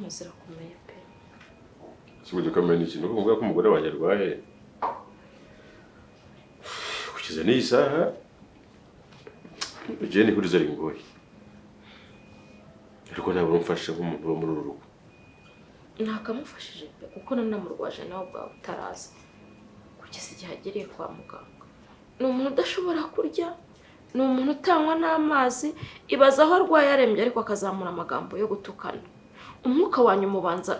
zirakomeye pe. Sibuje kamera n'ikintu kuvuga ko umugore wanjye arwaye. Kukiza ni isaha. Ujye ni kuri zari ngoyi. Ariko ntabwo umfashe nk'umuntu wo muri uru rugo. Nakamufashije pe kuko nanamurwaje nawe bwa utaraza. Kugeza igihe agiriye kwa muganga. Ni umuntu udashobora kurya, ni umuntu utanywa n'amazi, ibaza aho arwaye arembye ariko akazamura amagambo yo gutukana. Umwuka wanyu mubanza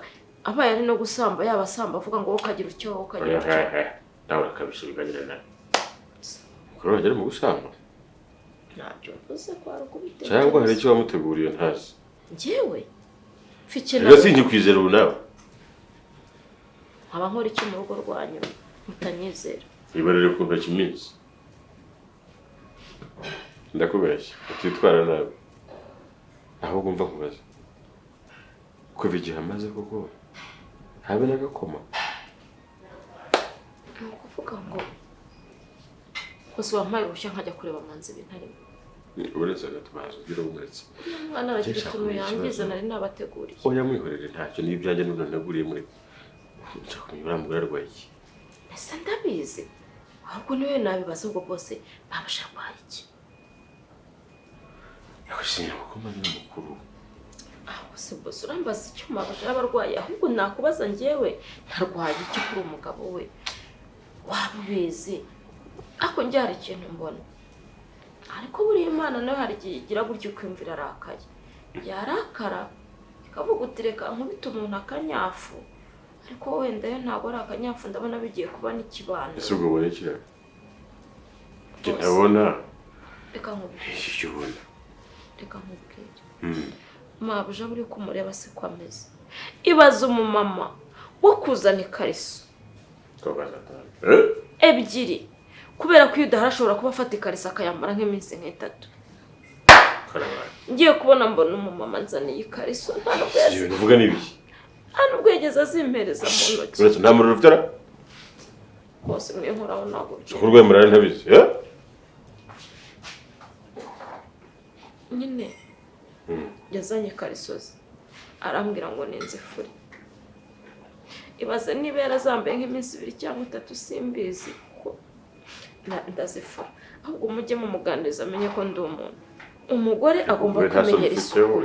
abaye ari no gusamba yabasamba avuga ngo ukagira utyo ukagira utyo. Nawe akabisha biganira nawe. Kuri bagere mu gusamba. Ntabyo mvuze ko ari ukubite. Cyangwa hari icyo wamuteguriye ntazi. Njyewe fike nawe singi kwizera ubu nawe. Aba nkora iki mu rugo rwanyu mutanyizera. Ibarere ku ntoki iminsi. Ndakubeshya utitwara nabi. Aho ugomba kubaza. Ko bigiye amaze koko. Habe nagakoma. Nukuvuga ngo Kose wampaye urushya nkajya kureba manzi bintari. Uretse gatubazo biro umuretse. Mwana aragira ikintu yangiza nari nabateguriye. Oya mwihorere ntacyo n'ibyanjye nunanaguriye muri. Ncakunyura mu rarwaye iki. Ese ndabizi. Ahubwo niwe nabibaza ubwo bose babashakwaye iki. Yakushimira gukoma n'umukuru. Se bose urambaza icyo mabajara abarwaye ahubwo nakubaza njyewe ntarwaye iki kuri umugabo we. Wabubizi. Ako njye hari ikintu mbona. Ariko buri Imana nawe hari igira gutyo kwimvira arakaye. Yarakara ikavuga utireka nkubita umuntu akanyafu. Ariko wenda yo ntabwo ari akanyafu ndabona bigiye kuba n'ikibano. Ese ubwo bone kira. Ndabona. Reka nkubwire. Icyo ubona. Reka nkubwire. Mabuja buri kumureba se kwameze. Ibaza umumama wo kuzana ikariso. Kobana. Ebyiri. Kubera ko udahara ashobora kuba afata ikariso akayambara nk'iminsi nk'itatu. Ngiye kubona mbona umumama nzaniye ikariso ntabwo yazi. Ibintu uvuga nibiki? Hano bwegeza azimpereza mu ntoki. Uretse nta muriro ufite ra? Bose mwe nkoraho ntabwo. Kurwaye murare ntabizi. Nyine. Yazanye ikarisozi. Arambwira ngo ninzifure. Ibaze niba yarazambaye nk'iminsi 2 cyangwa 3 simbizi. Ndazifura. Ahubwo mujye mu muganiriza amenye ko ndi umuntu. Umugore agomba kumenyera isuku.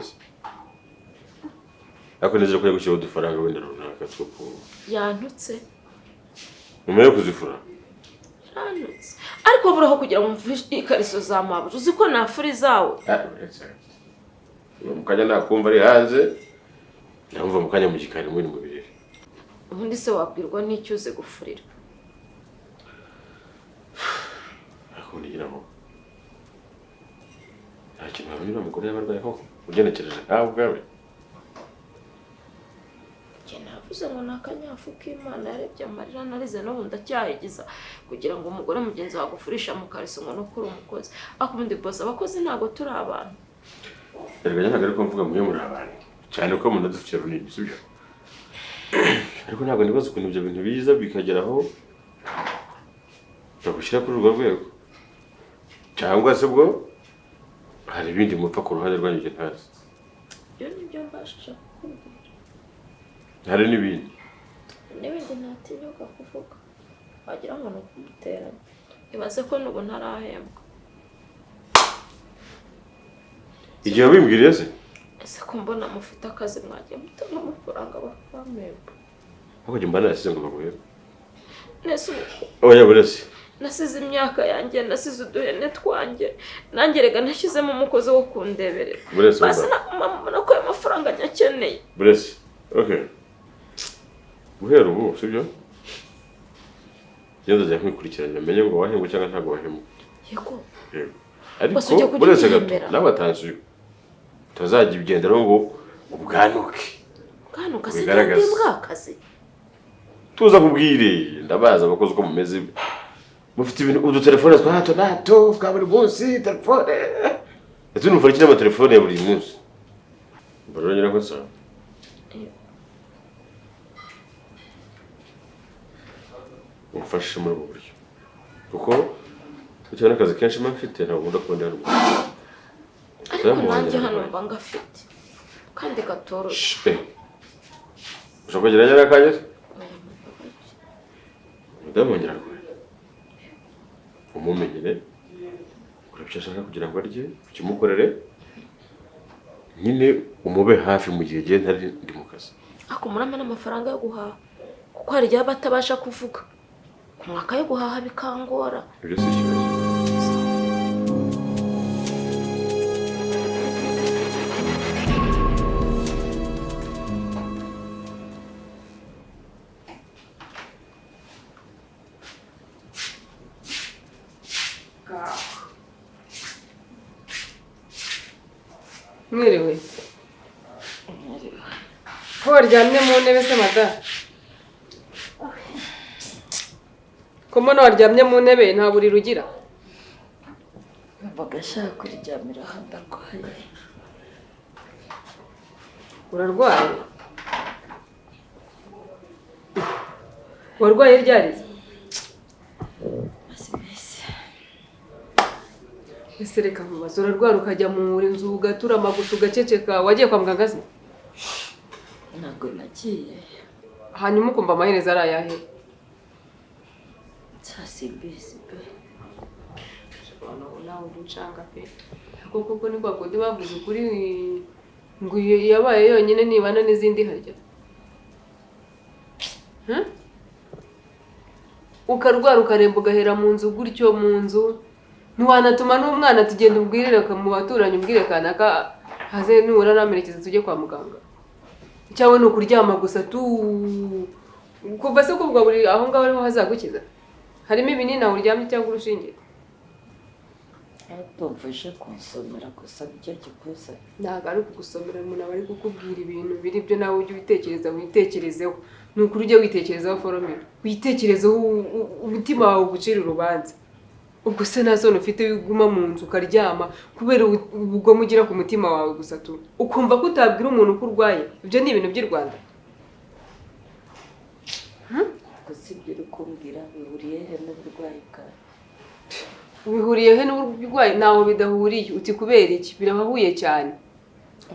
Ako neze ko yagushyira udufaranga wenda runaka twuko. Yantutse. Nyuma yo kuzifura. Yantutse. Ariko buraho kugira ngo mvurishe ikariso za mabuja uzi ko nafuri zawe. Mukanya nakumva ari hanze. Ndumva mukanya mu gikari muri mu birere. Ubundi se wabwirwa n'icyo uze gufurira. Nigiramo. Ntacyo nabona umugore yabarwayeho ugenekereje nawe ubwawe. Navuze ngo nakanyafu k'Imana yarebye amarira narize no ndacyahigiza kugira ngo umugore mugenzi wagufurisha mu kariso ngo no kuri umukozi. Akubundi boss abakozi ntago turi abantu. Erega ntago ariko mvuga mwe muri abantu. Cyane ko umuntu adufite runini sibyo. Ariko ntago nibaza ukuntu ibyo bintu biza bikageraho bagushyira kuri urwo rwego. Cyangwa se bwo hari ibindi mupfa ku ruhande rwanyu ntazi. Yo nibyo mbashije kukumva. Hari n'ibindi. N'ibindi ntatinyuka kuvuga. Wagira ngo n'ukumuteranya. Ibaze ko nubu ntarahembwa. Igihe bimbwiriye se? Ese ko mbona mufite akazi mwagiye mutanga amafaranga bakamemba. Ahubwo njye mbana yasize ngo baguhe. Nese Oya burese. Nasize imyaka yanjye nasize uduhene twanjye nangerega nashyizemo umukozi wo kundeberera. Basi nako amafaranga nyakeneye. Burese. Okay. Guhera ubu sibyo? Yenda je kwikurikirana menye ngo wahembwe cyangwa ntago wahembwe. Yego. Yego. Ariko burese gato nabatanzi tuzajya ibigendera ngo ubwanuke. Ubwanuka se kandi bwakazi. Tuza kubwire ndabaza abakozi ko mumeze mufite ibintu udutelefone twa hato nato bwa buri munsi telefone. Ese numva kina ama telefone ya buri munsi. Baronyera ko sa. Umfashe muri ubu buryo. Kuko cyane akazi kenshi mfite ntabwo ndakunda hano. Ariko nanjye hano mba ngafite. Kandi gatoroshe. ushaka kugeranya n'akanya se mudamu wanjye ararwaye umumenyere urabyo ashaka kugira ngo arye ukimukorere nyine umube hafi mu gihe gihe ntari ndi mu kazi ako murama n'amafaranga yo guhaha kuko hari igihe batabasha kuvuga ku mwaka yo guhaha bikangora ibyo si ikibazo mwiriwe ko waryamye mu ntebe se mada ko mbona waryamye mu ntebe nta buriri ugira mbaga ashaka kuryamira aho ndarwaye urarwaye warwaye ryarize ese reka nkubaze urarwara ukajya mu nzu ugatura amagusa ugaceceka wagiye kwa muganga se ntabwo nagiye hanyuma ukumva amaherezo ari ayahe cyasimbisi pe nawe uducanga pe kuko ni kwa kundi bavuze ukuri ngo yabaye yonyine nibana n'izindi harya ukarwara ukaremba ugahera mu nzu gutyo mu nzu ntiwanatuma n'umwana tugenda ubwirire mu baturanyi ubwire kanaka haze nubura namerekeza tujye kwa muganga cyangwa ni ukuryama gusa kuva se kuvuga buri aho ngaho ariho hazagukiza harimo ibinini aho uryamye cyangwa urushinge tumvise kunsomera gusa nicyo gikoze ntabwo ari ukugusomera umuntu aba ari kukubwira ibintu biri byo nawe ujye ubitekereza witekerezeho ni ukuri ujye witekerezaho foromera witekerezeho umutima wawe ugucira urubanza ubwo se nta zone ufite wiguma mu nzu ukaryama kubera ubugome ugira ku mutima wawe gusa tu ukumva ko utabwira umuntu ko urwaye ibyo ni ibintu by'i Rwanda gusa ibyo uri kumbwira bihuriye he n'uburwayi bwawe bihuriye he n'uburwayi ntaho bidahuriye uti kubera iki birahahuye cyane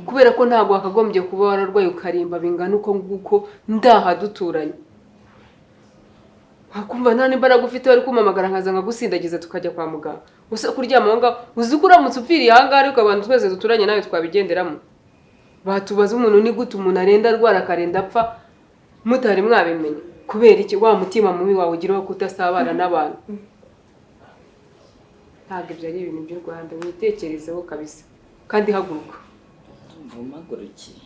kubera ko ntabwo wakagombye kuba wararwaye ukarimba bingana uko nguko ndaha duturanye hakumva nta n'imbaraga ufite wari kumamagara nkaza nkagusindagiza tukajya kwa muganga gusa kuryama aho ngaho uzi ko uramutse upfiriye aha ngaha ariko abantu twese duturanye nawe twabigenderamo batubaza umuntu ni gute umuntu arenda arwara akarenda apfa mutari mwabimenye kubera iki wa mutima mubi wawe ugira wo kutasabana n'abantu ntabwo ibyo ari ibintu by'u Rwanda mwitekerezeho kabisa kandi haguruka mvumagurukiye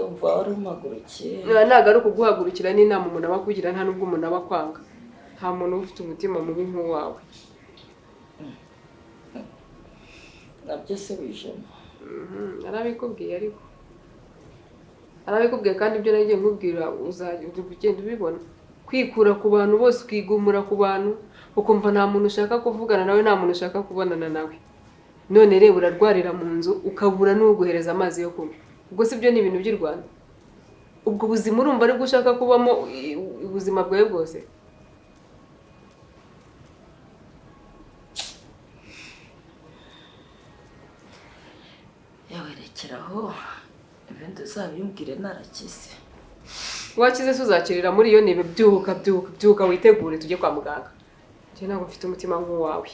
umva wari umagurukiye ntabwo ari ukuguhagurukira n'inama umuntu aba akugira nta n'ubwo umuntu aba akwanga nta muntu uba ufite umutima mubi nk'uwawe nabyo se wijemo arabikubwiye ariko arabikubwiye kandi ibyo nagiye nkubwira uzajya ugenda ubibona kwikura ku bantu bose ukigumura ku bantu ukumva nta muntu ushaka kuvugana nawe nta muntu ushaka kubonana nawe none reba urarwarira mu nzu ukabura n'uguhereza amazi yo kunywa ubwo si byo ni ibintu by'i Rwanda ubwo buzima urumva aribwo ushaka kubamo ubuzima bwawe bwose yawerekeraho ibindi uzabimbwire narakize wakize se uzakirira muri iyo nibe byuka witegure tujye kwa muganga njye ntabwo mfite umutima nk'uwawe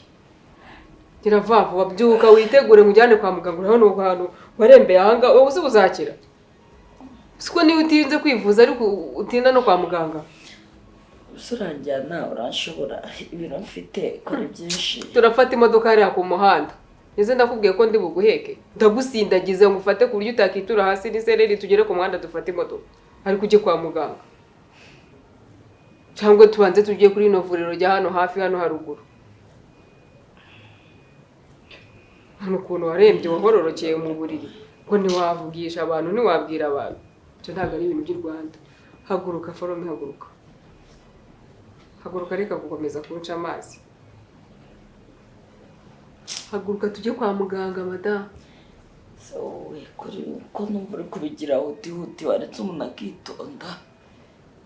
gira vuba byuka witegure mujyane kwa muganga urabona ubu hantu warembeye aha ngaha wowe uzakira siko niba utinze kwivuza ariko utinda no kwa muganga usuranjyana urashobora ibintu mfite kora byinshi turafata imodoka hariya ku muhanda ese ndakubwiye ko ndi buguheke ndagusindagize ngo ufate ku buryo utakitura hasi n'isereri tugere ku muhanda dufate imodoka ariko ujye kwa muganga cyangwa tubanze tugiye kuri ino vuriro rya hano hafi hano haruguru hano ukuntu warembye wahororokeye mu buriri ngo ntiwavugisha abantu ntiwabwira abantu ibyo ntabwo ari ibintu by'i Rwanda haguruka forome haguruka haguruka reka gukomeza kunca amazi haguruka tujye kwa muganga madamu wowe kuri uko numva uri kubigira huti waretse umuntu akitonda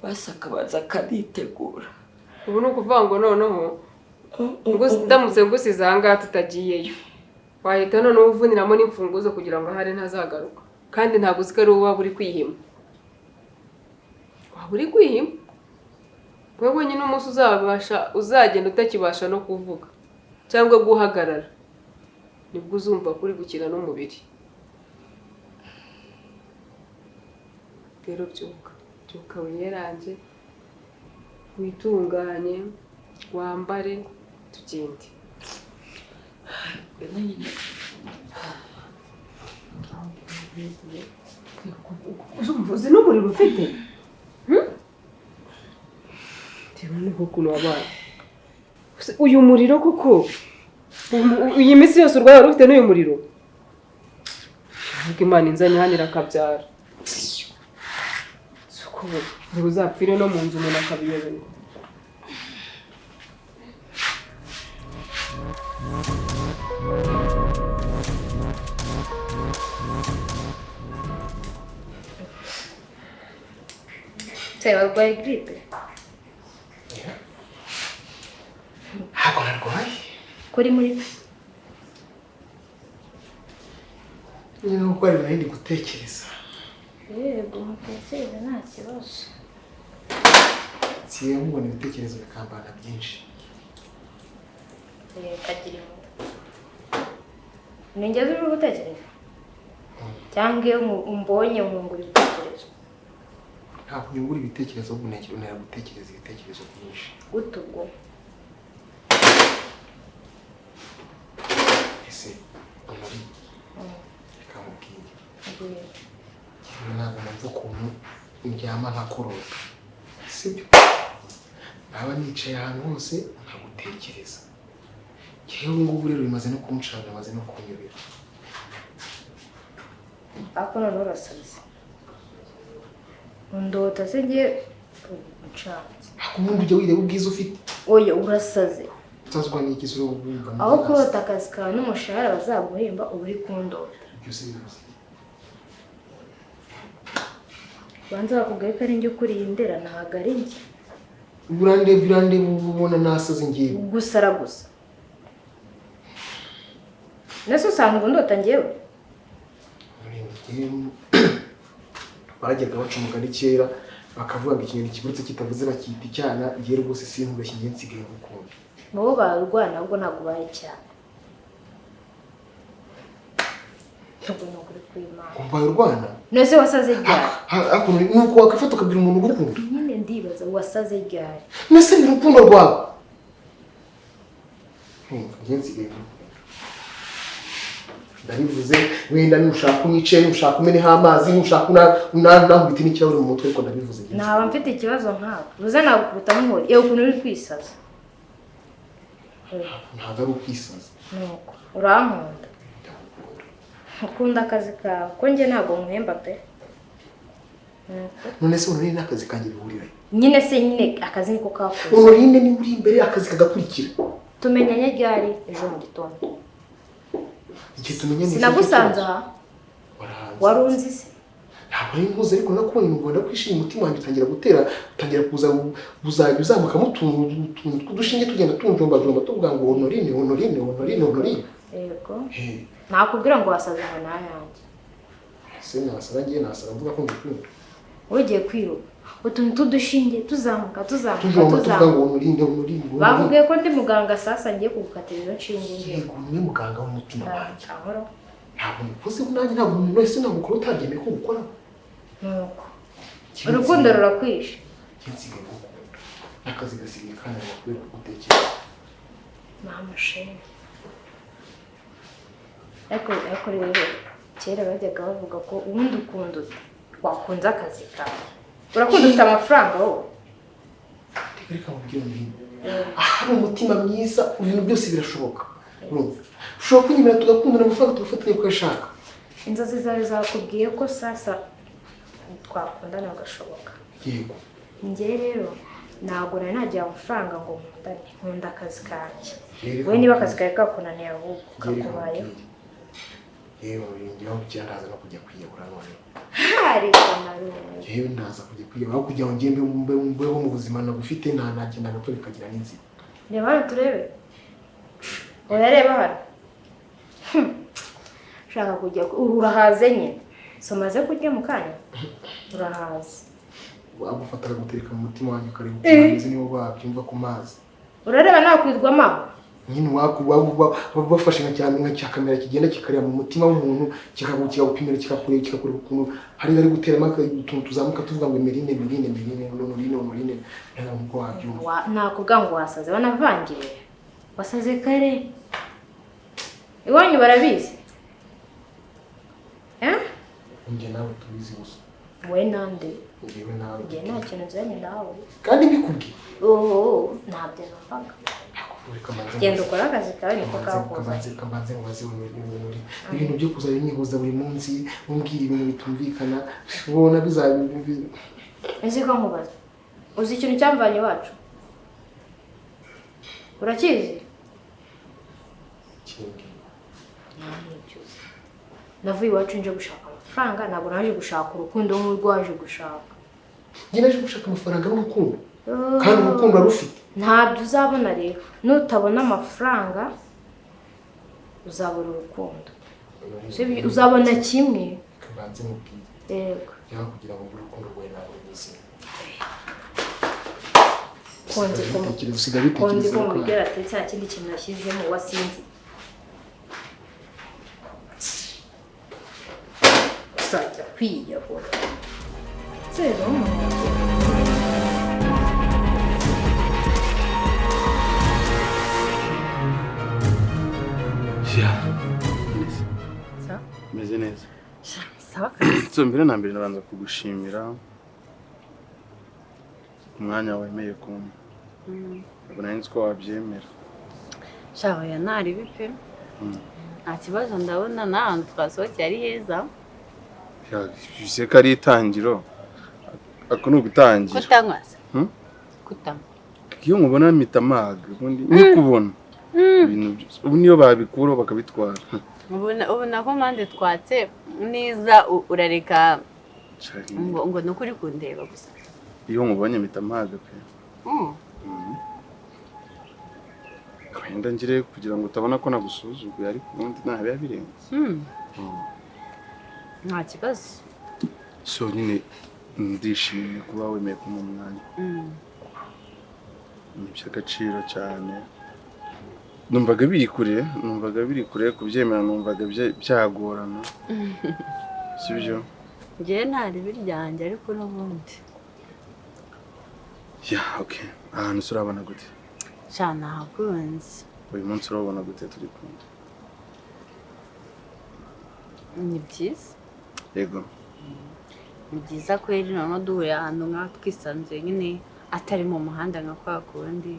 basi akabanza akanitegura ubu ni ukuvuga ngo noneho ndamutse ngusize aha ngaha tutagiyeyo wahita noneho uvuniramo n'imfunguzo kugira ngo ahari ntazagaruka kandi ntabwo uzi ko ari wowe waba uri kwihima. Waba uri kwihima wowe nyine umunsi uzagenda utakibasha no kuvuga cyangwa guhagarara nibwo uzumva kuri gukina n'umubiri. Rero byuka wiyeranje witunganye wambare tugende. Uzi n'umuriro ufite? Tibone ko kuno wabaye. Uyu muriro koko iyi minsi yose urwaye ufite n'uyu muriro. Vuga Imana inzanye hano irakabyara. Suko uzapfire no mu nzu umuntu akabiyobera. warwaye gripe? Ntabwo narwaye. Kuri muri nyine uko ari nari gutekereza. Yego mutekereza nta kibazo. Siye mbona ibitekerezo bikambana byinshi. Kagira ningeze uri gutekereza cyangwa umbonye nkungura ibitekerezo? Ntabwo nyungura ibitekerezo ahubwo nari gutekereza ibitekerezo byinshi. Gutubwo ese umuri kamubwiye ntabwo numva ukuntu ndyama ntakorora, sibyo? Naba nicaye ahantu hose nkagutekereza. Yewe ngubu rero bimaze no kumucanga, bimaze no kunyobera. Ako none urasaze undota se ngiye ucanze. Akubundi ujya wireba ubwiza ufite. Oya urasaze. Utazwa n'iki sura ubumva. Aho kurota akazi kawe n'umushahara bazaguhemba uba uri kundota. Byose bivuze. Banza bakubwiye ko ari njye ukuriye indera ntago ari njye. Burande ubona nasaze ngiye. Gusara gusa. Nese usanga ndota ngewe. Barageraga baca umugani kera bakavuga ngo ikintu kiburutse kitavuze bakita icyana, igihe rwose sinkubashye ngiye nsigaye gukunda. Bo barwana ahubwo ntabwo baye cyane. Ntabwo nukuri kw'Imana. Umbaye urwana? Nese wasaze ryari? Nuko wakafata ukabwira umuntu ugukunda. Nyine ndibaza wasaze ryari. Nese ni urukundo rwawe. Ngiye nsigaye gukunda. Ndabivuze wenda nushaka unyice, nushaka umeneho amazi, nushaka unahubite n'ikirahure mu mutwe ko ndabivuze. Naba mfite ikibazo nkako. Uza nagukuta nk'umuri. Yewe ukuntu uri kwisaza. Ntabwo ari ukwisaza. Nuko urankunda. Ukunda akazi kawe ko njye ntabwo nkuhemba pe. None se ururinde n'akazi kanjye bihurira. Nyine se nyine akazi niko kakoze. Ururinde ni uri imbere akazi kagakurikira. Tumenyanye ryari ejo mu gitondo. Igihe tumenyanye sinagusanze aha. Warunzi se? Ntabwo ari nkuze ariko nakubonye mu Rwanda kwishima umutima wanjye utangira gutera, utangira kuza uzajya uzamuka mutuntu tw'udushinge tugenda tunjomba tuvuga ngo honorine. Yego. Nakubwira ngo wasaze ngo nayanjye. Se nasara ngiye nasara mvuga ko ngikunda. Ugiye kwiruka. Utuntu tudushinge tuzamuka. Tuvuga ngo honorine. Bavugiye ko ndi muganga sasa ngiye kugukatira iyo nshinge ngiye. Yego ni muganga w'umutima wanjye. Ahora. Ntabwo nikuze unanye ntabwo umuntu wese nagukora utabyemeye ko gukora. Nuko. Urukundo rurakwishe. Kinsigaye gukunda. Akazi gasigaye kana bakwiye gutekereza. Mama shene. Ariko rero kera bajyaga bavuga ko ubundi ukunda wakunze akazi kawe. Urakunda ufite amafaranga wowe. Reka mubwire mbini. Ahari umutima mwiza ibintu byose birashoboka. Urumva? Ushobora kunyemera tugakundana amafaranga tugafatanya uko ashaka. Inzozi zawe zakubwiye ko sasa twakundana ugashoboka. Yego. Njye rero ntabwo nari nagira amafaranga ngo nkunda akazi kanjye. Wowe niba akazi kawe kakunaniye ahubwo kakubayeho. Yewe ngiye ndaza no kujya kwiyahura none. Ariko narume. Yewe ndaza kujya kwiyahura aho kugira ngo ngembe mbeho mu buzima nagufite nagenda gapfa bikagira n'inzira. Reba hano turebe. Oya reba hano. Shaka kujya urahaze nyine. somaze kurya mu kanya urahaza wagufataga gutereka mu mutima wanjye ukareba ukuntu niho wabyumva ku mazi urareba nakwirwamo nyine bafashe nka kamera kigenda kikareba mu mutima w'umuntu kikagupimira kikakureba ukuntu hari ari guteramo utuntu tuzamuka tuvuga ngo merine nkuko wabyumva nakubwa ngo wasaze banavangire wasaze kare iwanyu barabizi njye nawe tubizi gusa we nande njyewe nawe njye nta kintu nzanye nawe kandi mbikubwiye ntabyo numvaga genda ukora akazi kawe niko kakubaza kabanze mubaze ibintu byo kuza binyihuza buri munsi umbwira ibintu bitumvikana ubona ese ko nkubaza uzi ikintu cyamvanye iwacu urakizi navuye iwacu nje gushaka amafaranga ntabwo naje gushaka urukundo nk'urwo waje gushaka njye naje gushaka amafaranga n'urukundo kandi urukundo arufite ntabyo uzabona rero nutabona amafaranga uzabona urukundo uzabona kimwe kabanze mubwire yego cyangwa kugira ngo urukundo rwawe ntabwo rubizi konzi ko mubigera atetse nta kindi kintu nashyizemo wasinzi uzajya kwiyahura rero meze neza sawa so mbere na mbere nabanza kugushimira umwanya wemeye kumpa ntabwo nari nzi ko wabyemera shaho ya ntari bipe nta kibazo ndabona n'ahantu twasohokeye ari heza bise ko ari itangiro ako ni ugutangira kutanywa se kutanywa iyo nkubona mpita amaga ubundi nkikubona ubu niyo babikuraho bakabitwara ubu nako mpande twatse niza urareka ngo ni ukuri kundeba gusa iyo nkubonye mpita amaga pe wenda ngire kugira ngo utabona ko nagusuzuguye ariko ubundi nta biba birenze nta kibazo so nyine ndishimiye kuba wemeye kumpa umwanya ni iby'agaciro cyane numvaga biri kure kubyemera numvaga byagorana sibyo njyewe ntari biryanjye ariko n'ubundi okay ahantu se urabona gute sha nahakunze uyu munsi urabona gute turi kumwe ni byiza yego ni byiza kweri noneho duhuye ahantu nk'aho twisanzuye nyine atari mu muhanda nka kwa kundi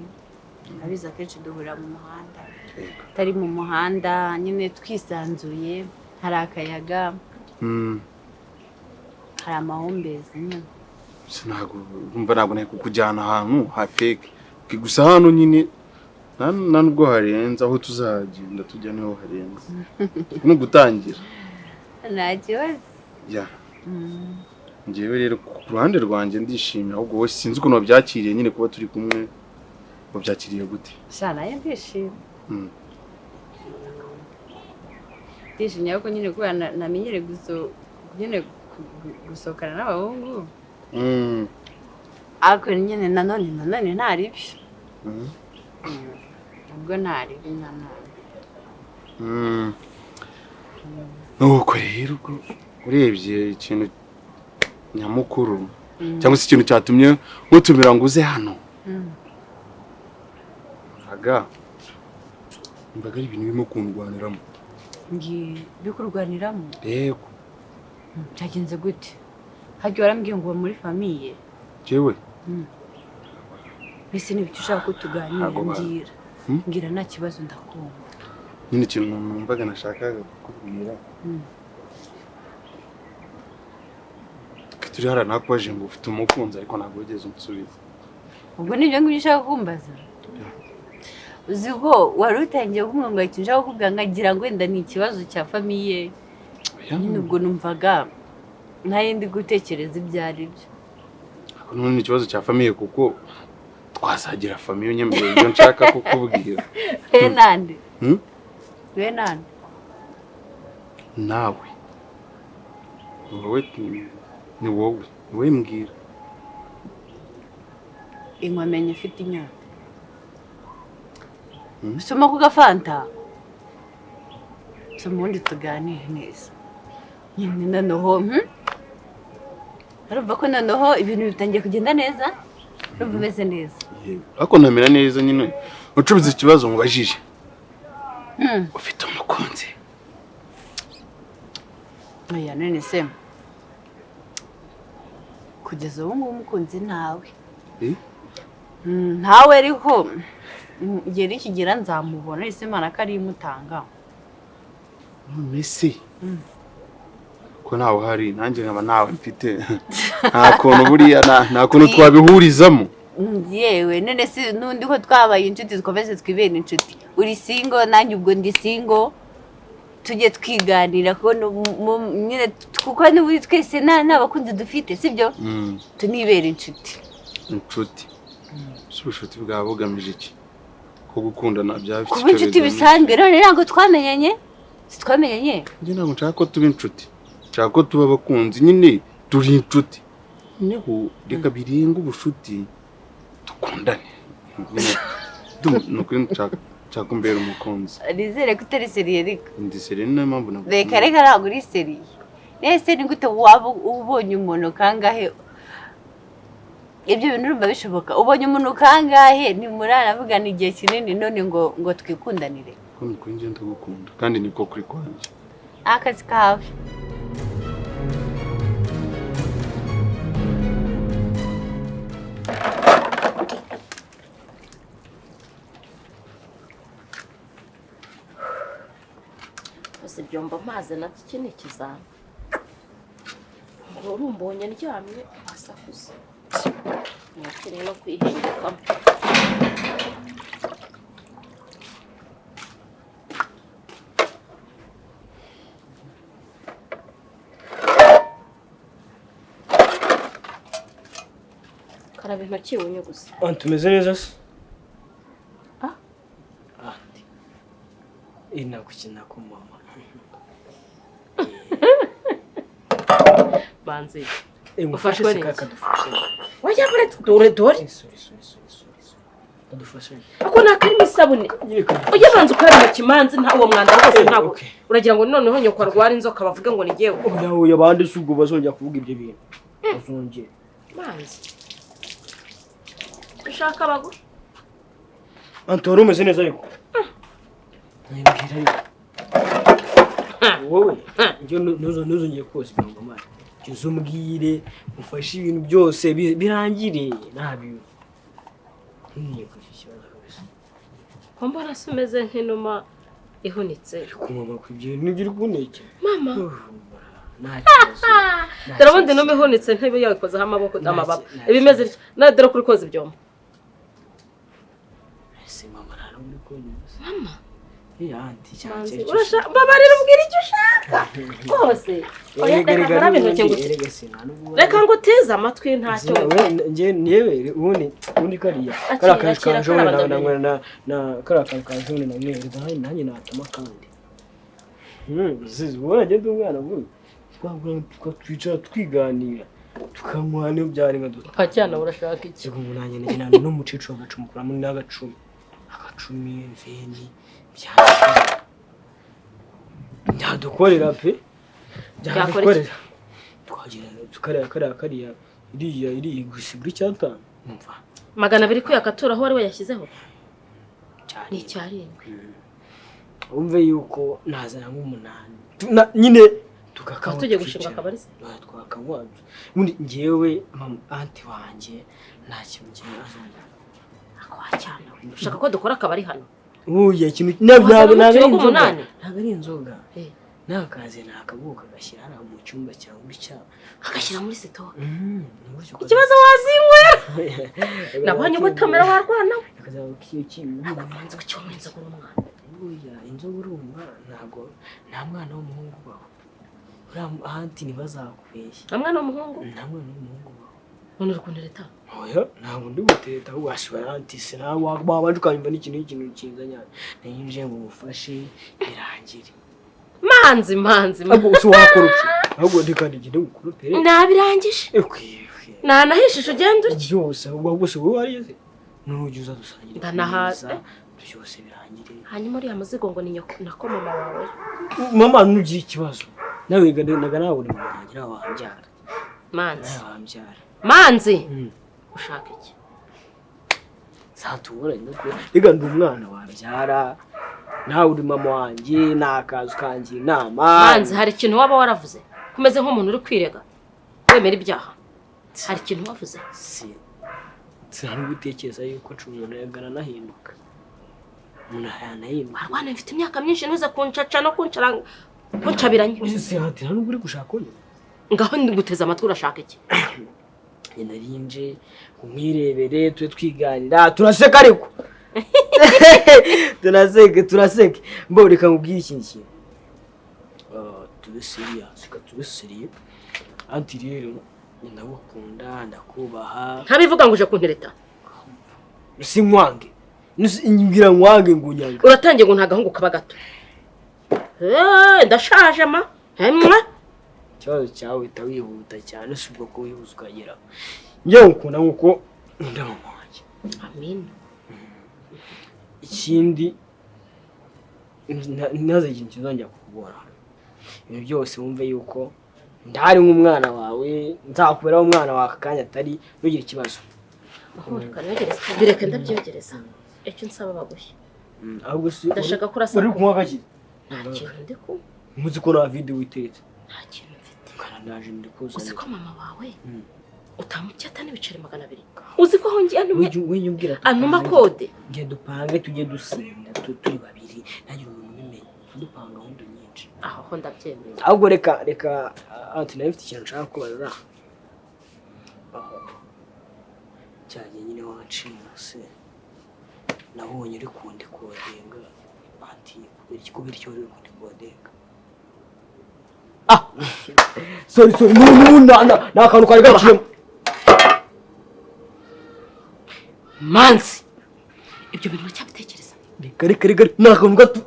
abizi akenshi duhurira mu muhanda atari mu muhanda nyine twisanzuye hari akayaga hari amahumbezi nyine ntabwo nari kukujyana ahantu hafeke gusa hano nyine nta nubwo harenze aho tuzagenda tujya niho harenze ni ugutangira nta kibazo njyewe rero ku ruhande rwanjye ndishimye ahubwo wowe sinzi ukuntu wabyakiriye nyine kuba turi kumwe wabyakiriye gute sha nayo ndishimye ndishimye ariko nyine kubera namenyere gusohokana n'abahungu ariko nyine nanone ntari byo ubwo ntari byo nanone nuko rero urebye ikintu nyamukuru cyangwa se ikintu cyatumye nkutumira ngo uze hano mvaga ari ibintu birimo kundwaniramo bikurwaniramo yego byagenze gute hajya warambwiye ngo muri famiye jewe mbese n'ibyo ushaka ko tuganira mbwira nta kibazo ndakumva nyine ikintu numvaga nashakaga kukubwira turi hariya nakwaje ngo ufite umukunzi ariko ntabwo wigeze umusubiza ubwo nibyo ngibyo ushaka kumbaza uzi ko wari utangiye kumwungahita ushaka kukubwira nkagira ngo wenda ni ikibazo cya famiye nyine ubwo numvaga nta yindi gutekereza ibyo ari byo ni ikibazo cya famiye kuko twazagira famiye nyemeye ibyo nshaka kukubwira we nande we nande nawe wowe ni wowe mbwira. Inkomenya ifite inyota. Soma ku gafanta. Soma ubundi tuganire neza. Nyine noneho urumva ko noneho ibintu bitangiye kugenda neza? Urumva umeze neza? Ariko namera neza nyine. Ucubiza ikibazo mubajije. Ufite umukunzi? Oya none se. Kugeza ubu ngubu umukunzi ntawe. Ntawe ariho igihe nikigira nzamubona ese Imana ko ari imutanga. Messi. Ko nawe hari nanjye nkaba nawe mfite. Nta kuntu buriya nta kuntu twabihurizamo. Yewe none se nundi ko twabaye inshuti dukomeze twibene inshuti. Uri single nanjye ubwo ndi single. Tujye twiganira ko nyine kuko n'ubu twese n'abakunzi dufite sibyo? Tunibera inshuti. Inshuti. Ubushuti bwawe bugamije iki? Ko gukundana byaba bifite kuba inshuti bisanzwe none ntabwo twamenyanye? Twamenyanye? Njye ntabwo nshaka ko tuba inshuti. Nshaka ko tuba abakunzi nyine turi inshuti. Neho reka birenga ubushuti dukundane. Nukuri nshaka kumbera umukunzi. Nizere ko utari seriye reka. Ndi seriye niyo mpamvu nabwo. Reka ntabwo uri seriye. Nese ni gute waba ubonye umuntu kangahe? Ibyo bintu urumva bishoboka. Ubonye umuntu kangahe ni muranavugana igihe kinini none ngo twikundanire. Ko nukuri njye ndagukunda kandi niko kuri kwanjye. Akazi kawe. Bose byomba amazi nabyo iki ni ikizami. Ngo urumbonye ndyamye asakuza. Nakeneye no kwihengekamo. Karaba intoki wunye gusa. Tumeze neza se? Inakukina ku mama. Banze. Ufashwe kaka dufashe. Wajya muri dore. Dufashe. Ako nakarimo isabune. Ujya banze ukarima kimanzi nta uwo mwanda rwose ntabwo. Uragira ngo noneho nyoko arwara inzoka bavuga ngo ni giye. Oya abandi sugo bazongera kuvuga ibyo bintu. Bazongera. Manzi. Ushaka bagura. Antoro umeze neza ariko. Nibwira ariko. Wowe njye nuzongeye kose ngo mama. Jye umbwire ufashe ibintu byose birangire nabi. Ngiye kwishyura kabisa. Ko mbona sumeze nk'inuma ihunitse. Kumama kwibye nibyo uri kuneke. Mama. Nakibazo. Darabundi no mihunitse ntebe yakoze amaboko amababa. Ibimeze na dore kuri koze byomba. Ese mama nari uri kunyuza. Mama. Anti cyane. Urashaka babarira ubwira icyo ushaka. Kose. Oya reka intoki ngo. Reka ngo uteze amatwi ntacyo. Nje niyewe ubundi kariya. Karakaje kaje na karakaje kaje na mwe nanjye natama kandi. Zizi ubona ngende umwana vuba. Twicara twiganira. Tukamwana iyo byari nka duto. Pacyana urashaka iki? Ubu nanjye nagena n'umucico agacumukura muri n'agacumi. Agacumi veni byadukorera pe byadukorera twagira kariya iriya gusigura icyatanu umva 200 kuyakatura aho wari wayashyizeho ni icyarindwi umve yuko nazana nk'umunani nyine tukakaba tujye gushinga akabarisi twakabanje muri ngewe anti wanjye nta kintu kinazana akwacyana ushaka ko dukora akabari hano uya ikintu ntabwo ari inzoga nakaze nakabuka gashyira hano mu cyumba cyangwa icyaba agashyira muri sito ikibazo wazinywe nabonye gutomera warwana akazaba kiyo kintu amanze kucyomera inzoga n'umwana uya inzoga urumva ntabwo nta mwana w'umuhungu bawe ahanti ntibazakubeshya nta mwana w'umuhungu bawe none urukundo leta oya ntabwo ndi gutereta ahubwo washobora anti se nawe wabanje ukanyumva n'ikintu cyiza nyane nayinjiye ngo mufashe birangire manzi ahubwo usi wakora iki ahubwo ndikandi ngende gukoropere nabirangije nanahishije ugenda urya byose ahubwo se wowe warize n'urugi uza dusangira ndanahaze byose birangire hanyuma uriya muzigo ngo ni nyoko nako mama wawe mama nugiye ikibazo nawe naga nawe uri murangira wambyara manzi wambyara manzi ushaka iki satubura ndakwe rega ndi umwana wabyara nawe uri mama wanjye nakazu kanjye inama manzi hari ikintu waba waravuze kumeze nk'umuntu uri kwirega wemera ibyaha hari ikintu wavuze sinari gutekereza yuko umuntu yagana nahinduka umuntu yanahinduka arwana mfite imyaka myinshi ntuze kuncaca no kuncabiranye hati nta nubwo uri gushaka uyu ngaho nduguteza amatwi urashaka iki narinje umwirebere tube twiganira turaseka ariko turaseke mbo reka nkubwire ikintu kimwe tube serious tube serious anti rero ndagukunda ndakubaha ntabivuga ngo uje kuntereta sinkwange ngira nkwange ngunyanga uratangiye ngo ntagahungu kaba gato ndashaje ma ikibazo cyawe wihuta cyane si ubwo ko wihuza ukagera njyewe ukunda nk'uko nkunda mama wanjye amen ikindi ntaze ikintu kizongera kukubona ibintu byose wumve yuko ndahari nk'umwana wawe nzakuberaho umwana wawe akanya atari ntugire ikibazo bireke ndabyogereza icyo nsaba baguhe ahubwo si ndashaka ko urasa uri kunywa gake nta kintu ndi kunywa muzi ko nta video witetse nta kintu mfite ndaje ndi kuzana uzi ko mama wawe utamuketa n'ibiceri 200 uzi ko hongeye wenyubwira anuma kode ngiye dupange tujye dusinda turi babiri nagira umuntu umenye dupanga hundo nyinshi aho ndabyemeye ahubwo reka anti nawe mfite ikintu nshaka kubarura cyane nyine wanciye se nabonye uri kundi kodenga anti kubera icyo uri kundi kodenga sorry na akantu kari gaciyemo manzi ibyo bintu nacyabitekereza reka na akantu gato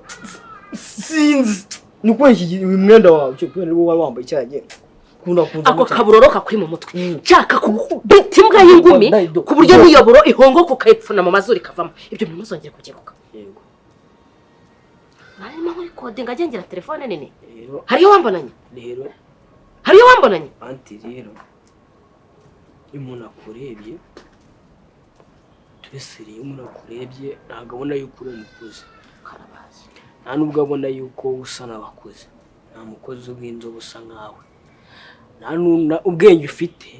sinzi nuko iki mwenda wawe cyo kubera wowe wambaye cyane ako kaburoroka kuri mu mutwe nshaka kubita imbwa y'ingumi ku buryo niyoboro ihongo kukayipfuna mu mazuru ikavamo ibyo bintu muzongera kugeruka yego narimo muri kode ngagengera telefone nini rero hariyo wambonanye rero hariyo wambonanye anti rero umuntu akurebye tubeseriye umuntu akurebye ntabwo abona yuko uri umukozi karabazi nta nubwo abona yuko usa n'abakozi nta mukozi w'inzobe usa nkawe nta ubwenge ufite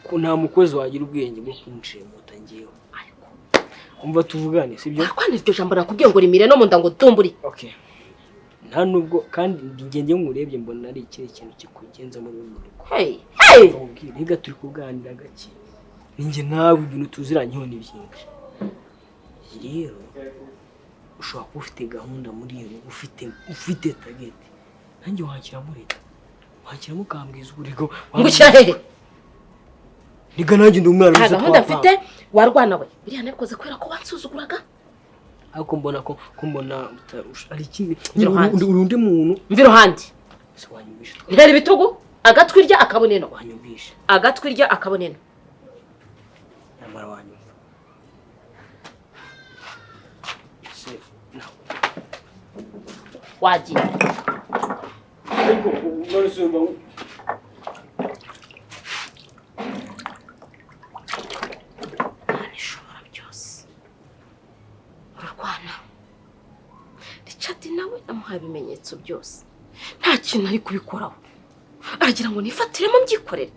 ko nta mukozi wagira ubwenge bwo kunshimuta ngewe umva tuvugane sibyo kwana iryo jambo nakubwiye ngo rimire no munda ngo tumburi okay nta nubwo kandi ngenge ngurebye mbona ari ikiri kintu kikugenza muri uyu rugo hey rega turi kuganira gake ninjye nawe ibintu tuziranyeho ni byinshi rero ushobora kuba ufite gahunda muri iyo ufite target nanjye wakira mukambwiza uburigo ngushyira hehe niga nanjye ndi umwana nta gahunda mfite warwana we biriya nabikoze kubera ko wansuzuguraga ariko mbona ko mbona ari ikindi urundi muntu mva iruhande se wanyumvisha ntera ibitugu agatwi rya akaboneno wanyumvisha agatwi rya akaboneno nyamara wanyumva se wagiye ariko none se mba ishobora byose urarwana Richard nawe namuhaye ibimenyetso byose nta kintu ari kubikoraho aragira ngo nifatiremo mbyikorere